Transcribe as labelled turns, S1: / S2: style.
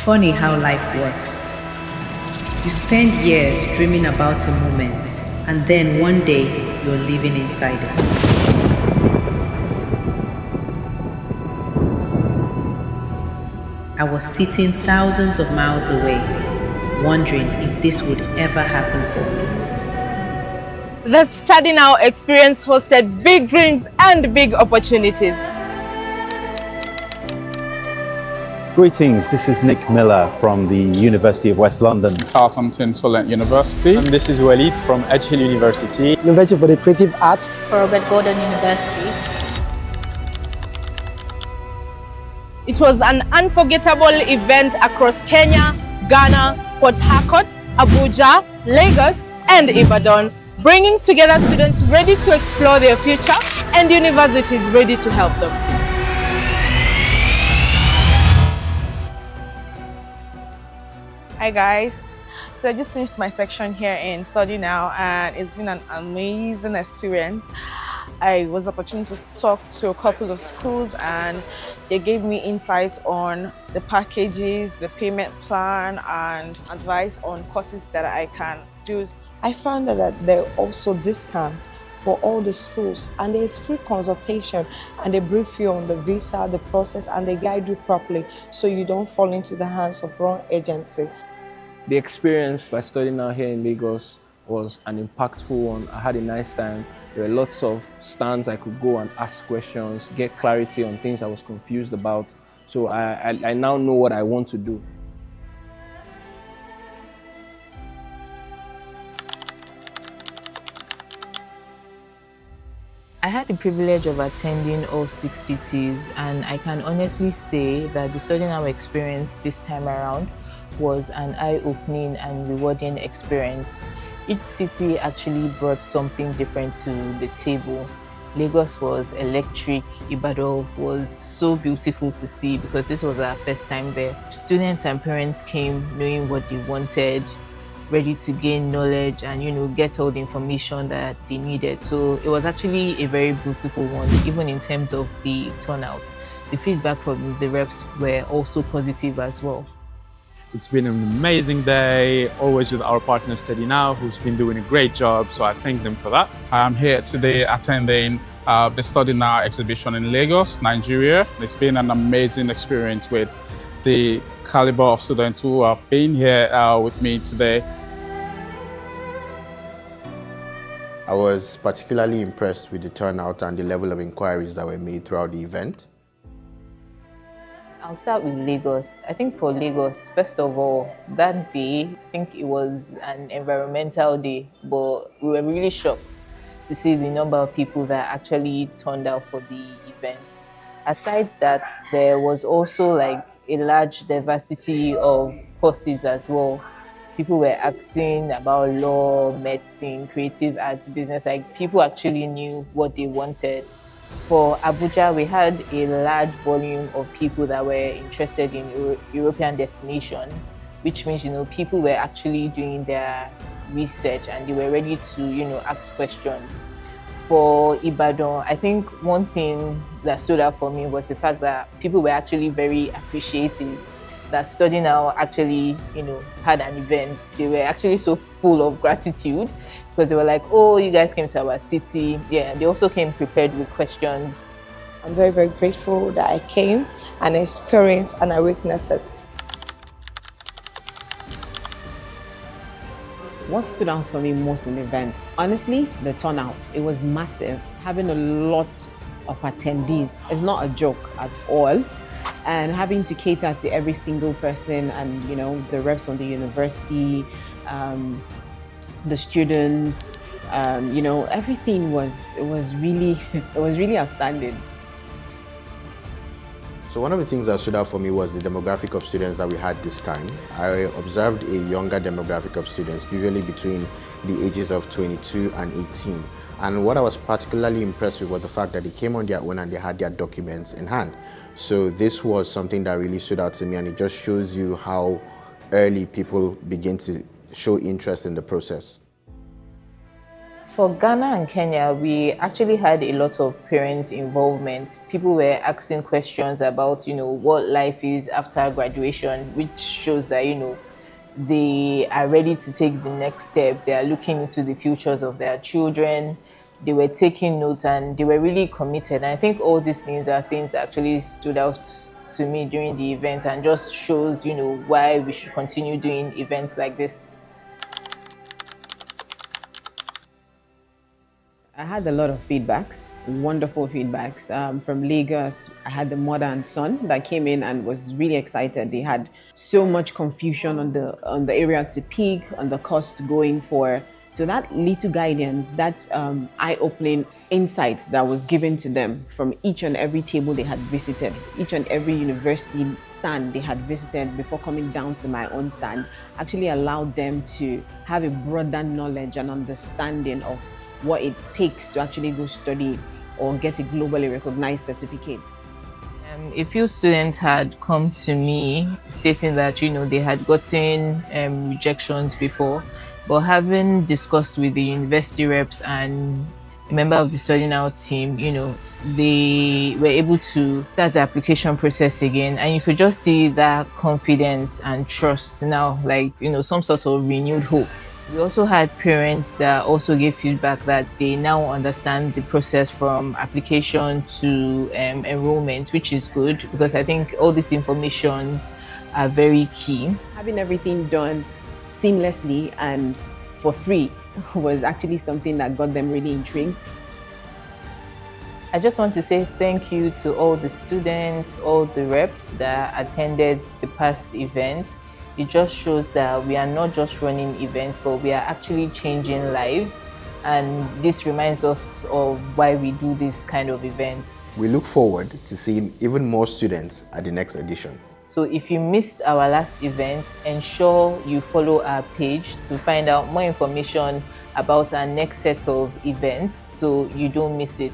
S1: Funny how life works. You spend years dreaming about a moment, and then one day you're living inside it. I was sitting thousands of miles away, wondering if this would ever happen for me.
S2: The Study Now Experience hosted big dreams and big opportunities.
S3: Greetings, this is Nick Miller from the University of West London.
S4: Southampton Solent University.
S5: And this is Walid from Edge Hill University.
S6: University for the Creative Arts.
S7: Robert Gordon University.
S2: It was an unforgettable event across Kenya, Ghana, Port Harcourt, Abuja, Lagos, and Ibadan, bringing together students ready to explore their future and universities ready to help them.
S8: Hi guys, so I just finished my section here in Study Now and it's been an amazing experience. I was opportunity to talk to a couple of schools and they gave me insights on the packages, the payment plan and advice on courses that I can do.
S9: I found that there are also discounts for all the schools and there is free consultation and they brief you on the visa, the process and they guide you properly so you don't fall into the hands of wrong agency.
S5: The experience by studying now here in Lagos was an impactful one. I had a nice time. There were lots of stands I could go and ask questions, get clarity on things I was confused about. So I now know what I want to do.
S10: I had the privilege of attending all 6 cities, and I can honestly say that the Study Now experience this time around was an eye-opening and rewarding experience. Each city actually brought something different to the table. Lagos was electric, Ibadan was so beautiful to see because this was our first time there. Students and parents came knowing what they wanted, ready to gain knowledge and get all the information that they needed. So it was actually a very beautiful one, even in terms of the turnout. The feedback from the reps were also positive as well.
S11: It's been an amazing day, always with our partner Study Now, who's been doing a great job, so I thank them for that.
S4: I'm here today attending the Study Now exhibition in Lagos, Nigeria. It's been an amazing experience with the caliber of students who have been here with me today.
S12: I was particularly impressed with the turnout and the level of inquiries that were made throughout the event.
S10: I'll start with Lagos. I think for Lagos, first of all, that day, I think it was an environmental day, but we were really shocked to see the number of people that actually turned out for the event. Aside that, there was also like a large diversity of courses as well. People were asking about law, medicine, creative arts, business, like people actually knew what they wanted. For Abuja, we had a large volume of people that were interested in European destinations, which means, people were actually doing their research and they were ready to, ask questions. For Ibadan, I think one thing that stood out for me was the fact that people were actually very appreciative that Study Now actually, had an event. They were actually so full of gratitude because they were like, oh, you guys came to our city. Yeah, they also came prepared with questions.
S9: I'm very, very grateful that I came and experienced and I witnessed it.
S13: What stood out for me most in the event? Honestly, the turnout. It was massive. Having a lot of attendees is not a joke at all. And having to cater to every single person and, the reps from the university, the students, everything was really outstanding.
S12: So one of the things that stood out for me was the demographic of students that we had this time. I observed a younger demographic of students, usually between the ages of 22 and 18. And what I was particularly impressed with was the fact that they came on their own and they had their documents in hand. So this was something that really stood out to me, and it just shows you how early people begin to show interest in the process.
S10: For Ghana and Kenya, we actually had a lot of parents' involvement. People were asking questions about, what life is after graduation, which shows that, they are ready to take the next step. They are looking into the futures of their children. They were taking notes and they were really committed. And I think all these things are things that actually stood out to me during the event and just shows, why we should continue doing events like this.
S13: I had a lot of feedbacks, wonderful feedbacks from Lagos. I had the mother and son that came in and was really excited. They had so much confusion on the area to pick, on the cost going for. So that little guidance, that eye-opening insight that was given to them from each and every table they had visited, each and every university stand they had visited before coming down to my own stand, actually allowed them to have a broader knowledge and understanding of what it takes to actually go study or get a globally recognized certificate.
S10: A few students had come to me stating that, they had gotten rejections before, but having discussed with the university reps and a member of the Study Now team, they were able to start the application process again. And you could just see that confidence and trust now, like, some sort of renewed hope. We also had parents that also gave feedback that they now understand the process from application to enrollment, which is good because I think all these informations are very key.
S13: Having everything done seamlessly and for free was actually something that got them really intrigued.
S10: I just want to say thank you to all the students, all the reps that attended the past event. It just shows that we are not just running events, but we are actually changing lives. And this reminds us of why we do this kind of event.
S12: We look forward to seeing even more students at the next edition.
S10: So if you missed our last event, ensure you follow our page to find out more information about our next set of events so you don't miss it.